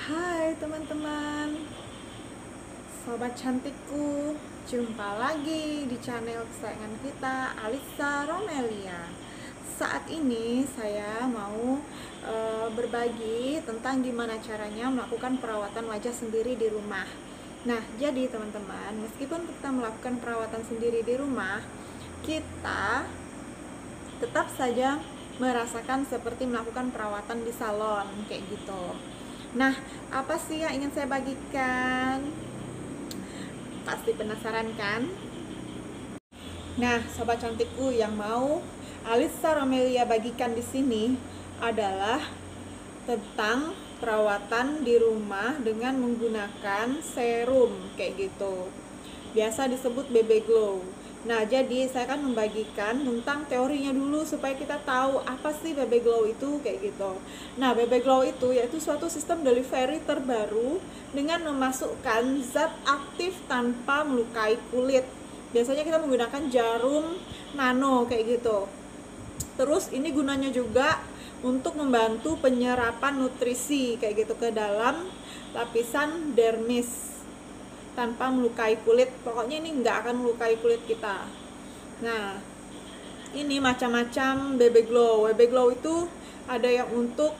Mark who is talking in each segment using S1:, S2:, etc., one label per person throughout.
S1: Hai teman-teman, sobat cantikku, jumpa lagi di channel kesayangan kita, Alisa Romelia. Saat ini saya mau berbagi tentang gimana caranya melakukan perawatan wajah sendiri di rumah. Nah, jadi teman-teman, meskipun kita melakukan perawatan sendiri di rumah, kita tetap saja merasakan seperti melakukan perawatan di salon kayak gitu. Nah, apa sih yang ingin saya bagikan? Pasti penasaran kan? Nah, sobat cantikku, yang mau Alisa Romelia bagikan di sini adalah tentang perawatan di rumah dengan menggunakan serum kayak gitu. Biasa disebut BB Glow. Nah, jadi saya akan membagikan tentang teorinya dulu supaya kita tahu apa sih BB Glow itu kayak gitu. Nah, BB Glow itu yaitu suatu sistem delivery terbaru dengan memasukkan zat aktif tanpa melukai kulit. Biasanya kita menggunakan jarum nano kayak gitu. Terus ini gunanya juga untuk membantu penyerapan nutrisi kayak gitu ke dalam lapisan dermis tanpa melukai kulit. Pokoknya ini nggak akan melukai kulit kita. Nah, ini macam-macam BB Glow. BB Glow itu ada yang untuk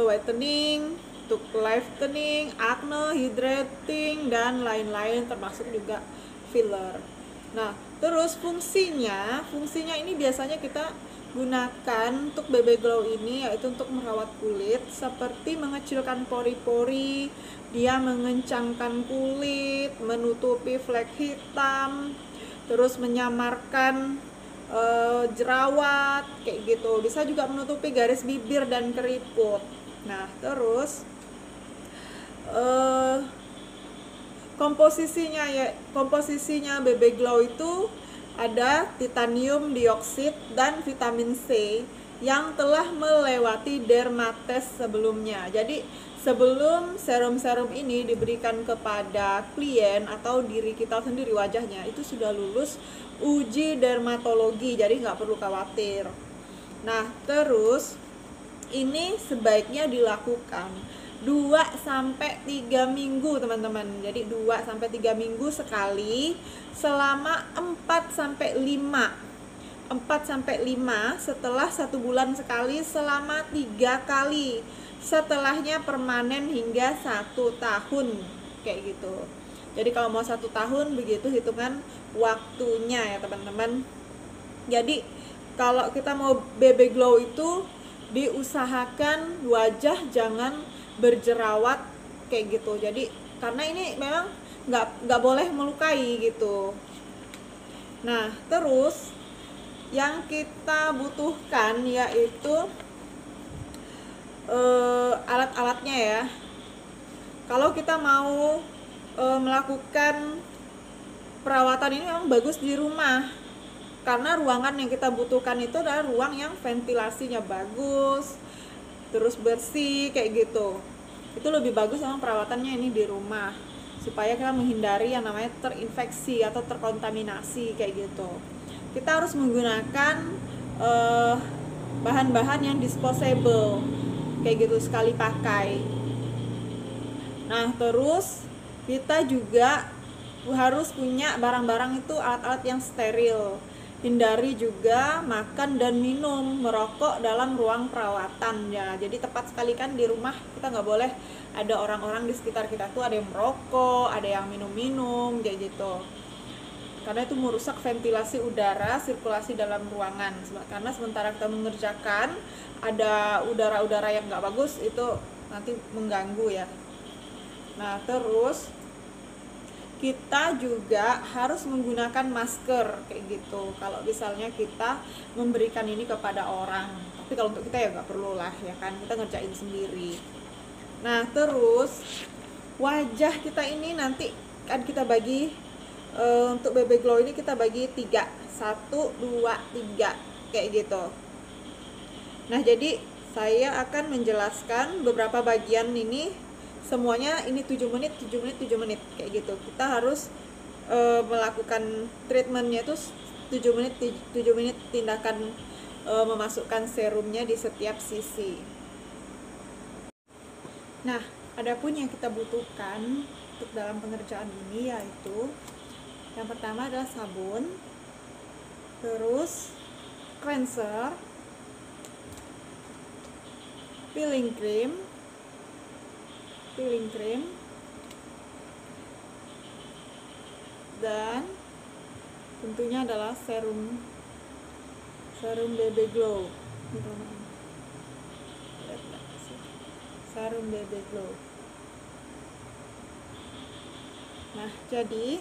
S1: whitening, untuk lightening, acne, hydrating, dan lain-lain, termasuk juga filler. Nah, terus fungsinya ini biasanya kita gunakan untuk BB Glow ini yaitu untuk merawat kulit, seperti mengecilkan pori-pori, dia mengencangkan kulit, menutupi flek hitam, terus menyamarkan jerawat kayak gitu. Bisa juga menutupi garis bibir dan keriput. Nah, terus eh, komposisinya BB Glow itu ada titanium dioksid dan vitamin C yang telah melewati dermates sebelumnya. Jadi sebelum serum-serum ini diberikan kepada klien atau diri kita sendiri, wajahnya itu sudah lulus uji dermatologi, jadi nggak perlu khawatir. Nah, terus ini sebaiknya dilakukan 2-3 minggu teman-teman. Jadi 2-3 minggu sekali selama 4-5 setelah 1 bulan sekali selama 3 kali, setelahnya permanen hingga 1 tahun kayak gitu. Jadi kalau mau 1 tahun begitu hitungan waktunya ya teman-teman. Jadi kalau kita mau BB Glow itu diusahakan wajah jangan berjerawat kayak gitu. Jadi karena ini memang nggak boleh melukai gitu. Nah, terus yang kita butuhkan yaitu alat-alatnya ya. Kalau kita mau melakukan perawatan ini memang bagus di rumah, karena ruangan yang kita butuhkan itu adalah ruang yang ventilasinya bagus, terus bersih kayak gitu. Itu lebih bagus memang perawatannya ini di rumah, supaya kita menghindari yang namanya terinfeksi atau terkontaminasi kayak gitu. Kita harus menggunakan bahan-bahan yang disposable kayak gitu, sekali pakai. Nah, terus kita juga harus punya barang-barang itu, alat-alat yang steril. Hindari juga makan dan minum, merokok dalam ruang perawatan ya. Jadi tepat sekali kan di rumah kita nggak boleh ada orang-orang di sekitar kita tuh ada yang merokok, ada yang minum-minum kayak gitu. Karena itu merusak ventilasi udara, sirkulasi dalam ruangan. Karena sementara kita mengerjakan ada udara-udara yang nggak bagus, itu nanti mengganggu ya. Nah, terus kita juga harus menggunakan masker kayak gitu kalau misalnya kita memberikan ini kepada orang. Tapi kalau untuk kita ya nggak perlu lah ya kan, kita ngerjain sendiri. Nah, terus wajah kita ini nanti kan kita bagi untuk BB Glow ini kita bagi 3, 1, 2, 3 kayak gitu. Nah, jadi saya akan menjelaskan beberapa bagian ini, semuanya ini 7 menit kayak gitu. Kita harus melakukan treatmentnya itu 7 menit tindakan memasukkan serumnya di setiap sisi. Nah, Adapun yang kita butuhkan untuk dalam pengerjaan ini yaitu yang pertama adalah sabun, terus cleanser, peeling cream, dan tentunya adalah serum BB Glow. Serum BB Glow. Nah, jadi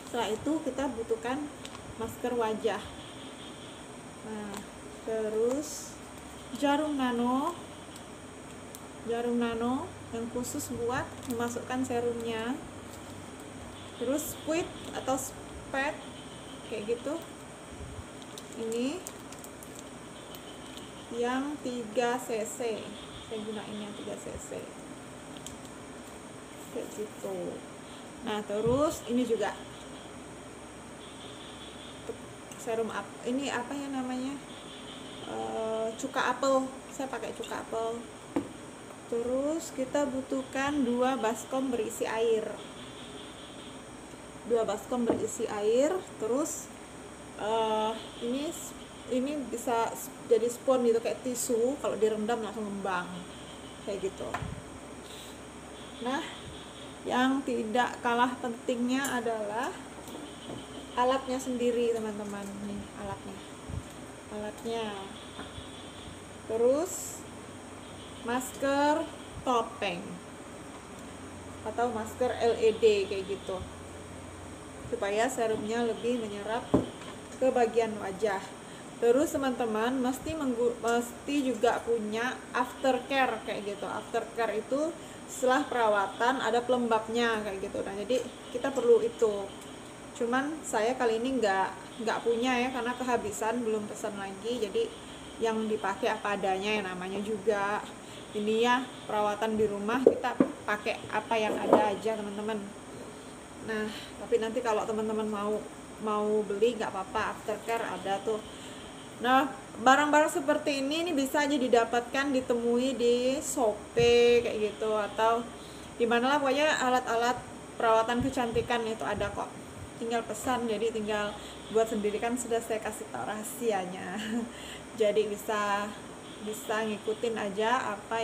S1: setelah itu kita butuhkan masker wajah. Nah, terus jarum nano yang khusus buat memasukkan serumnya. Terus squid atau spet kayak gitu. Ini yang 3 cc. Saya gunain yang 3 cc. Kayak gitu. Nah, terus ini juga serum ini apa ya namanya? Cuka apel. Saya pakai cuka apel. Terus kita butuhkan 2 baskom berisi air. 2 baskom berisi air. Terus ini bisa jadi spons gitu, kayak tisu, kalau direndam langsung ngembang kayak gitu. Nah, yang tidak kalah pentingnya adalah alatnya sendiri, teman-teman. Nih alatnya. Terus masker topeng atau masker LED kayak gitu, supaya serumnya lebih menyerap ke bagian wajah. Terus teman-teman mesti juga punya aftercare kayak gitu. Aftercare itu setelah perawatan ada pelembabnya kayak gitu. Nah, jadi kita perlu itu. Cuman saya kali ini nggak punya ya, karena kehabisan, belum pesan lagi. Jadi yang dipakai apa adanya, yang namanya juga ini ya perawatan di rumah, kita pakai apa yang ada aja, teman-teman. Nah, tapi nanti kalau teman-teman mau beli nggak apa-apa, aftercare ada tuh. Nah, barang-barang seperti ini bisa aja didapatkan, ditemui di Shopee kayak gitu, atau dimana lah, pokoknya alat-alat perawatan kecantikan itu ada kok. Tinggal pesan, jadi tinggal buat sendiri, kan sudah saya kasih tahu rahasianya. Jadi bisa ngikutin aja apa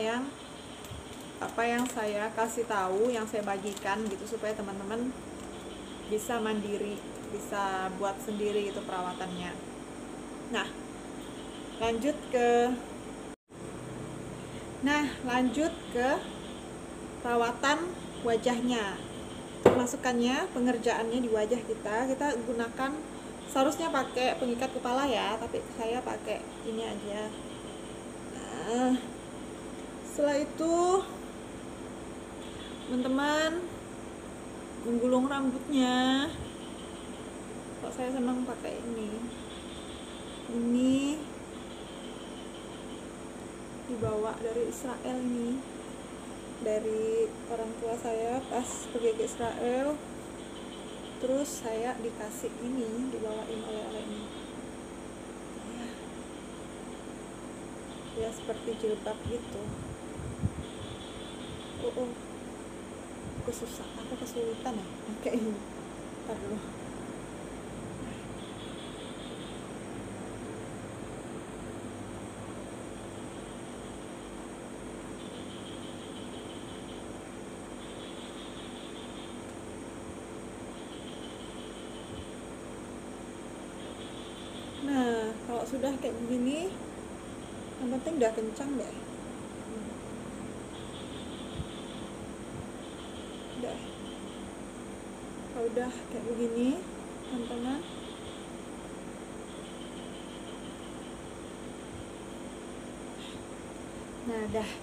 S1: yang saya kasih tahu, yang saya bagikan gitu, supaya teman-teman bisa mandiri, bisa buat sendiri itu perawatannya. Nah, lanjut ke perawatan wajahnya. Masukannya, pengerjaannya di wajah kita gunakan, seharusnya pakai pengikat kepala ya, tapi saya pakai ini aja. Nah, setelah itu teman-teman menggulung rambutnya. Kok saya senang pakai ini dibawa dari Israel, ini dari orang tua saya pas pergi ke Israel. Terus saya dikasih ini, dibawain oleh ini ya, seperti jilbab gitu. Aku kesulitan ya pakai ini. Ntar dulu. Nah, kalau sudah kayak begini, yang penting udah kencang deh. Kalau udah kayak begini, teman-teman,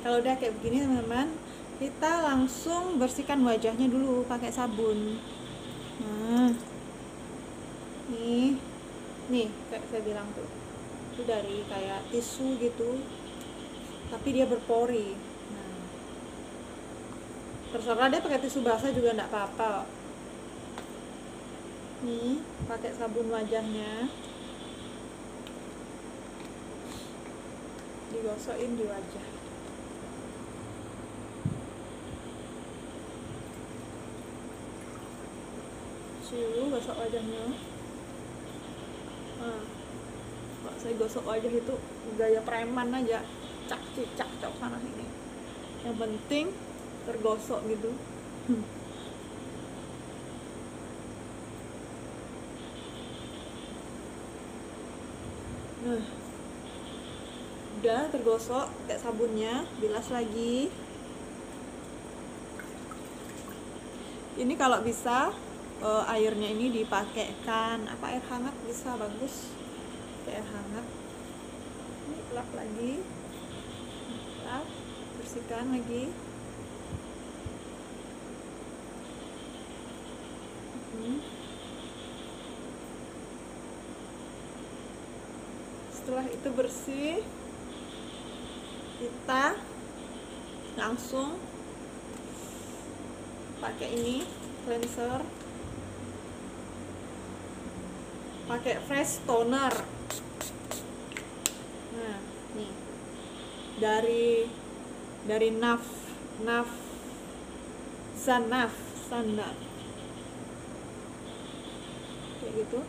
S1: kalau udah kayak begini, teman-teman, kita langsung bersihkan wajahnya dulu pakai sabun. Nah, nih kayak saya bilang tuh, itu dari kayak tisu gitu, tapi dia berpori. Nah, terserah deh pakai tisu basah juga enggak apa-apa. Nih, pakai sabun wajahnya, digosokin di wajah. bersih dulu, gosok wajahnya. Nah, kalau saya gosok wajah itu gaya preman aja, cak cicak cok sana sini, yang penting tergosok gitu. Nah, udah tergosok, pakai sabunnya, bilas lagi. Ini kalau bisa airnya ini dipakaikan air hangat, bisa bagus, pakai air hangat. Ini lap lagi, lap, bersihkan lagi. Setelah itu bersih, kita langsung pakai ini cleanser, pakai fresh toner. Nah, nih dari Zanaf kayak gitu,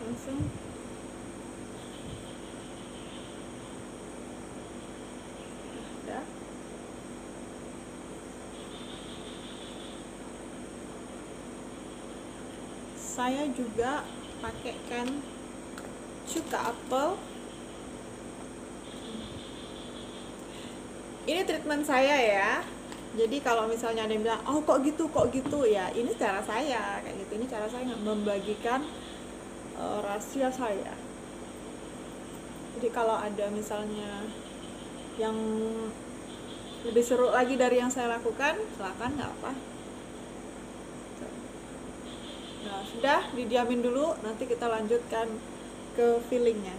S1: langsung udah. Saya juga pakaikan cuka apel. Ini treatment saya ya. Jadi kalau misalnya ada yang bilang, oh kok gitu ya, ini cara saya kayak gitu. Ini cara saya membagikan rahasia saya. Jadi kalau ada misalnya yang lebih seru lagi dari yang saya lakukan, silakan, nggak apa. Nah, sudah didiamin dulu, nanti kita lanjutkan ke fillingnya.